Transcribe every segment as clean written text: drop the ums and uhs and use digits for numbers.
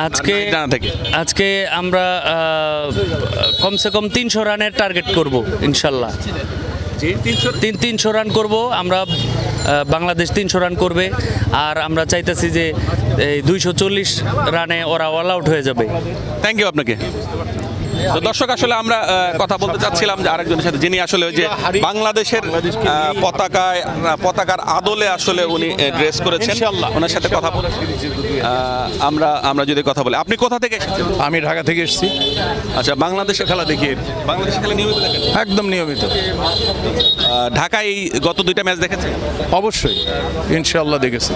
আজকে জানা থেকে আজকে আমরা কমসে কম 300 রানের টার্গেট করব ইনশাল্লাহ। 300 রান করব আমরা, বাংলাদেশ 300 রান করবে। আর আমরা চাইতেছি যে এই 240 রানে ওরা অল আউট হয়ে যাবে। থ্যাংক ইউ আপনাকে। তো দর্শক, আসলে আমরা কথা বলতে চাচ্ছিলাম যে আরেকজনের সাথে, যিনি আসলে ওই যে বাংলাদেশের পতাকার আদলে আসলে উনি ড্রেস করেছেন, ওনার সাথে কথা বলে আমরা যদি কথা বলি। আপনি কোথা থেকে এসেছেন? আমি ঢাকা থেকে এসেছি। আচ্ছা, বাংলাদেশের খেলা দেখি, বাংলাদেশের খেলা নিয়মিত দেখেন? একদম নিয়মিত। ঢাকায় এই গত 2টা ম্যাচ দেখেছেন? অবশ্যই, ইনশাআল্লাহ দেখেছি।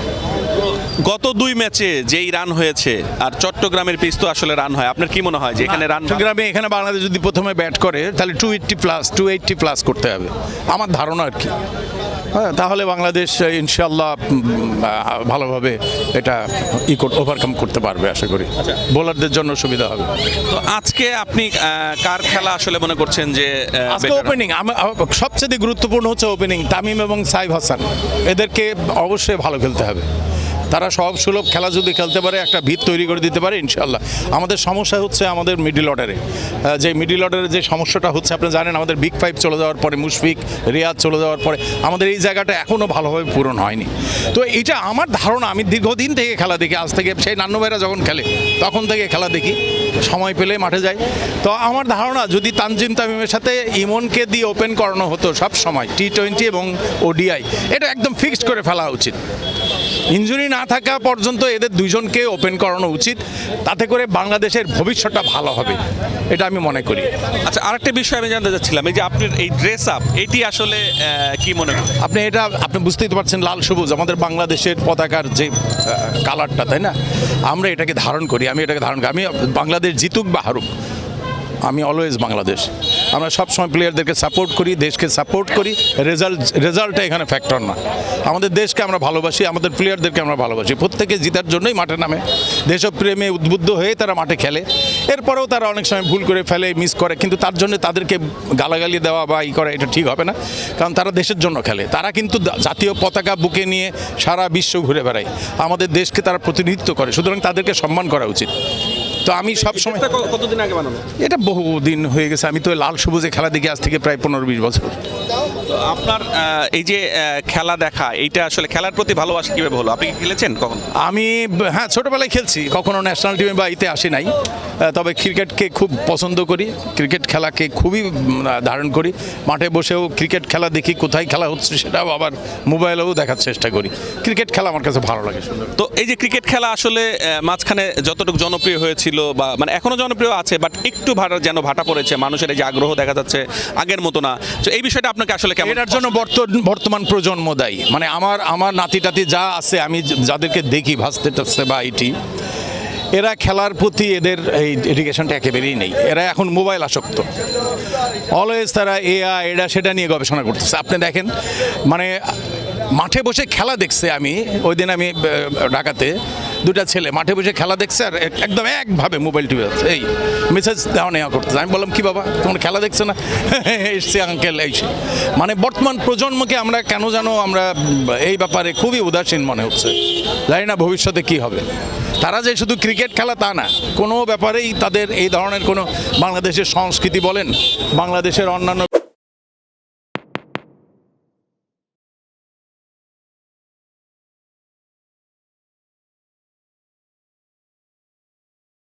গত 2 ম্যাচে যেই রান হয়েছে আর চট্টগ্রামের পিচ তো আসলে রান হয়, আপনার কি মনে হয় যে এখানে রান? চট্টগ্রামে এখানে বাংলাদেশ যদি প্রথমে ব্যাট করে তাহলে 280 প্লাস করতে হবে আমার ধারণা আর কি। হ্যাঁ, তাহলে বাংলাদেশ ইনশাআল্লাহ ভালোভাবে এটা ওভারকাম করতে পারবে আশা করি। বোলারদের জন্য সুবিধা হবে। তো আজকে আপনি কার খেলা আসলে মনে করছেন যে আজকে ওপেনিং সবচেয়ে গুরুত্বপূর্ণ হচ্ছে ওপেনিং। তামিম এবং সাইফ হাসান এদেরকে অবশ্যই ভালো খেলতে হবে। তারা সব সুলভ খেলা যদি খেলতে পারে, একটা ভিত তৈরি করে দিতে পারে ইনশাআল্লাহ। আমাদের সমস্যা হচ্ছে আমাদের মিডল অর্ডারে, যে মিডল অর্ডারে যে সমস্যাটা হচ্ছে আপনি জানেন, আমাদের বিগ 5 চলে যাওয়ার পরে, মুশফিক, রিয়াদ চলে যাওয়ার পরে আমাদের এই জায়গাটা এখনও ভালোভাবে পূরণ হয়নি। তো এটা আমার ধারণা, আমি দীর্ঘদিন থেকে খেলা দেখি, আজ থেকে সেই নান্নু ভাইরা যখন খেলে তখন থেকে খেলা দেখি, সময় পেলে মাঠে যাই। তো আমার ধারণা যদি তানজিম তামিমের সাথে ইমনকে দিয়ে ওপেন করানো হতো সব সময়, T20 এবং ODI, এটা একদম ফিক্সড করে ফেলা উচিত। ইনজুরি না থাকা পর্যন্ত এদের দুইজনকে ওপেন করানো উচিত, তাতে করে বাংলাদেশের ভবিষ্যৎটা ভালো হবে, এটা আমি মনে করি। আচ্ছা, আরেকটা বিষয় আমি জানতে চাচ্ছিলাম, এই যে আপনার এই ড্রেস আপ, এটি আসলে কি মনে করেন আপনি বুঝতেই তো পারছেন, লাল সবুজ আমাদের বাংলাদেশের পতাকার যে কালারটা, তাই না? আমরা এটাকে ধারণ করি, আমি বাংলাদেশ জিতুক বা হারুক, আমি অলওয়েজ বাংলাদেশ। আমরা সবসময় প্লেয়ারদেরকে সাপোর্ট করি, দেশকে সাপোর্ট করি। রেজাল্টটা এখানে ফ্যাক্টর না। আমাদের দেশকে আমরা ভালোবাসি, আমাদের প্লেয়ারদেরকে আমরা ভালোবাসি। প্রত্যেকে জিতার জন্যই মাঠে নামে, দেশপ্রেমে উদ্বুদ্ধ হয়ে তারা মাঠে খেলে। এরপরেও তারা অনেক সময় ভুল করে ফেলে, মিস করে, কিন্তু তার জন্য তাদেরকে গালাগালি দেওয়া বা করা এটা ঠিক হবে না, কারণ তারা দেশের জন্য খেলে। তারা কিন্তু জাতীয় পতাকা বুকে নিয়ে সারা বিশ্ব ঘুরে বেড়ায়, আমাদের দেশকে তারা প্রতিনিধিত্ব করে, সুতরাং তাদেরকে সম্মান করা উচিত। তো আমি সবসময়, কতদিন আগে বানানো? এটা বহুদিন হয়ে গেছে, আমি তো লাল সবুজে খেলা দেখি আজ থেকে প্রায় 15-20 বছর। তো আপনার এই যে খেলা দেখা, এইটা আসলে খেলার প্রতি ভালোবাসা কীভাবে হলো? আপনি কি খেলেছেন কখন? আমি হ্যাঁ, ছোটোবেলায় খেলছি, কখনো ন্যাশনাল টিমে বা ইতে আসি নাই। তবে ক্রিকেটকে খুব পছন্দ করি, ক্রিকেট খেলাকে খুবই ধারণ করি। মাঠে বসেও ক্রিকেট খেলা দেখি, কোথায় খেলা হচ্ছে সেটাও আবার মোবাইলেও দেখার চেষ্টা করি। ক্রিকেট খেলা আমার কাছে ভালো লাগে। তো এই যে ক্রিকেট খেলা আসলে মাঝখানে যতটুকু জনপ্রিয় হয়েছিল, বা মানে এখনও জনপ্রিয় আছে, বাট একটু যেন ভাটা পড়েছে, মানুষের এই যে আগ্রহ দেখা যাচ্ছে আগের মতো না। তো এই বিষয়টা আপনাকে আসলে কেমন? এটার জন্য বর্তমান প্রজন্ম দায়ী। মানে আমার নাতি টাতি যা আছে, আমি যাদেরকে দেখি ভাসতে টাসতে বা এরা খেলার প্রতি এদের এই এডুকেশনটা একেবারেই নেই। এরা এখন মোবাইল আসক্ত, অলওয়েজ তারা এটা সেটা নিয়ে গবেষণা করতেছে। আপনি দেখেন, মানে মাঠে বসে খেলা দেখছে। ওই দিন আমি ঢাকাতে, 2টা ছেলে মাঠে বসে খেলা দেখছে আর একদম একভাবে মোবাইল টিভি আছে, এই মেসেজ দেওয়া নেওয়া করতেছে। আমি বললাম, কি বাবা, তোমার খেলা দেখছে না? এসছে আঙ্কেল। মানে বর্তমান প্রজন্মকে আমরা কেন জানো আমরা এই ব্যাপারে খুবই উদাসীন মনে হচ্ছে। জানি না ভবিষ্যতে কি হবে। তারা যে শুধু ক্রিকেট খেলা তা না, কোনো ব্যাপারেই তাদের এই ধরনের কোনো বাংলাদেশের সংস্কৃতি বলেন, বাংলাদেশের অন্যান্য